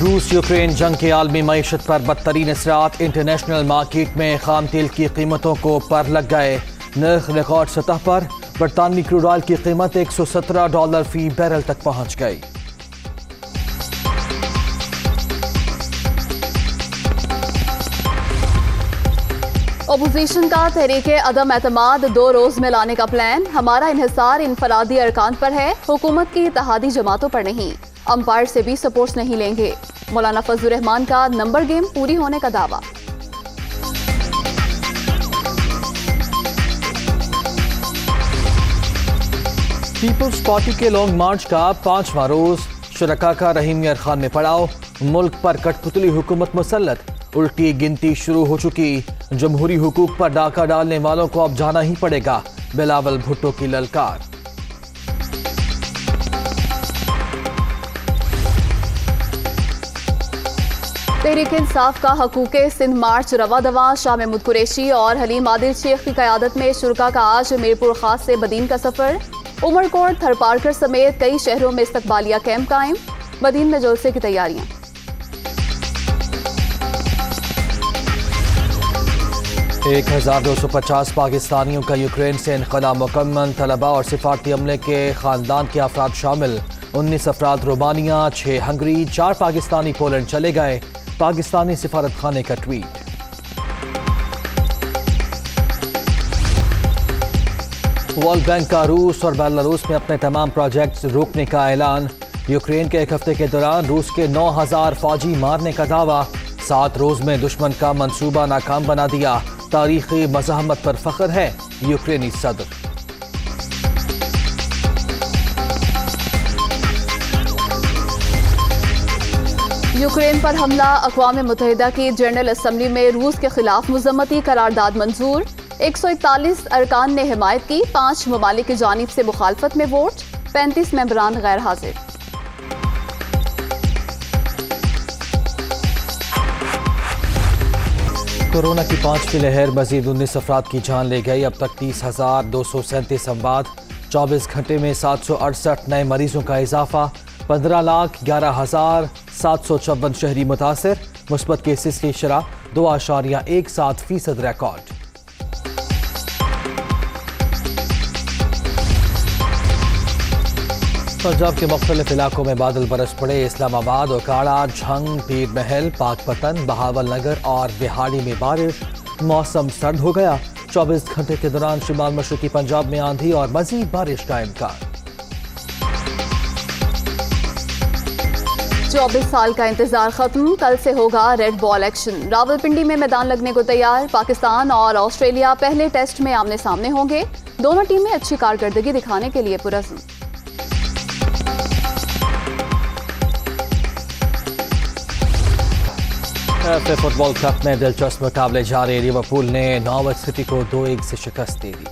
روس یوکرین جنگ کے عالمی معیشت پر بدترین اثرات، انٹرنیشنل مارکیٹ میں خام تیل کی قیمتوں کو پر لگ گئے، نرخ ریکارڈ سطح پر، برطانوی کروڈ آئل کی قیمت $117 فی بیرل تک پہنچ گئی۔ اپوزیشن کا تحریک عدم اعتماد 2 روز میں لانے کا پلان، ہمارا انحصار انفرادی ارکان پر ہے، حکومت کی اتحادی جماعتوں پر نہیں، امپائر سے بھی سپورٹس نہیں لیں گے۔ مولانا فضل الرحمان کا نمبر گیم پوری ہونے کا دعویٰ۔ پیپلز پارٹی کے لانگ مارچ کا 5واں روز، شرکاء کا رحیم میار خان میں پڑاؤ، ملک پر کٹ پتلی حکومت مسلط، الٹی گنتی شروع ہو چکی، جمہوری حقوق پر ڈاکہ ڈالنے والوں کو اب جانا ہی پڑے گا، بلاول بھٹو کی للکار۔ تحریک انصاف کا حقوق سندھ مارچ رواں دواں، شاہ محمود قریشی اور حلیم عادل شیخ کی قیادت میں شرکاء کا آج میرپور خاص سے بدین کا سفر، عمرکوٹ، تھرپارکر سمیت کئی شہروں میں استقبالیہ کیمپ قائم، بدین میں جلسے کی تیاریاں۔ 1250 پاکستانیوں کا یوکرین سے انخلا مکمل، طلباء اور سفارتی عملے کے خاندان کے افراد شامل، 19 افراد رومانیہ، 6 ہنگری، 4 پاکستانی پولینڈ چلے گئے، پاکستانی سفارت خانے کا ٹویٹ۔ ورلڈ بینک کا روس اور بیلاروس میں اپنے تمام پروجیکٹس روکنے کا اعلان، یوکرین کے 1 ہفتے کے دوران روس کے 9000 فوجی مارنے کا دعویٰ، 7 روز میں دشمن کا منصوبہ ناکام بنا دیا، تاریخی مزاحمت پر فخر ہے، یوکرینی صدر۔ یوکرین پر حملہ، اقوام متحدہ کی جنرل اسمبلی میں روس کے خلاف مذمتی قرارداد منظور، 141 ارکان نے حمایت کی، 5 ممالک کی جانب سے مخالفت میں ووٹ، 35 ممبران غیر حاضر۔ کورونا کی 5ویں لہر، مزید 19 افراد کی جان لے گئی، اب تک 30,237 اموات، 24 گھنٹے میں 768 نئے مریضوں کا اضافہ، 15,11,754 شہری متاثر، مثبت کیسز کی شرح 2.17% ریکارڈ۔ پنجاب کے مختلف علاقوں میں بادل برس پڑے، اسلام آباد، اوکاڑا، جھنگ، پیر محل، پاک پتن، بہاول نگر اور بہاڑی میں بارش، موسم سرد ہو گیا، 24 گھنٹے کے دوران شمال مشرقی پنجاب میں آندھی اور مزید بارش کا امکان۔ 24 سال کا انتظار ختم، کل سے ہوگا ریڈ بال ایکشن، راولپنڈی میں میدان لگنے کو تیار، پاکستان اور آسٹریلیا پہلے ٹیسٹ میں آمنے سامنے ہوں گے، دونوں ٹیمیں اچھی کارکردگی دکھانے کے لیے پرعزم۔ فٹ بال کپ میں دلچسپ مقابلے جاری، لیورپول نے ناروچ سٹی کو 2-1 سے شکست دے دی۔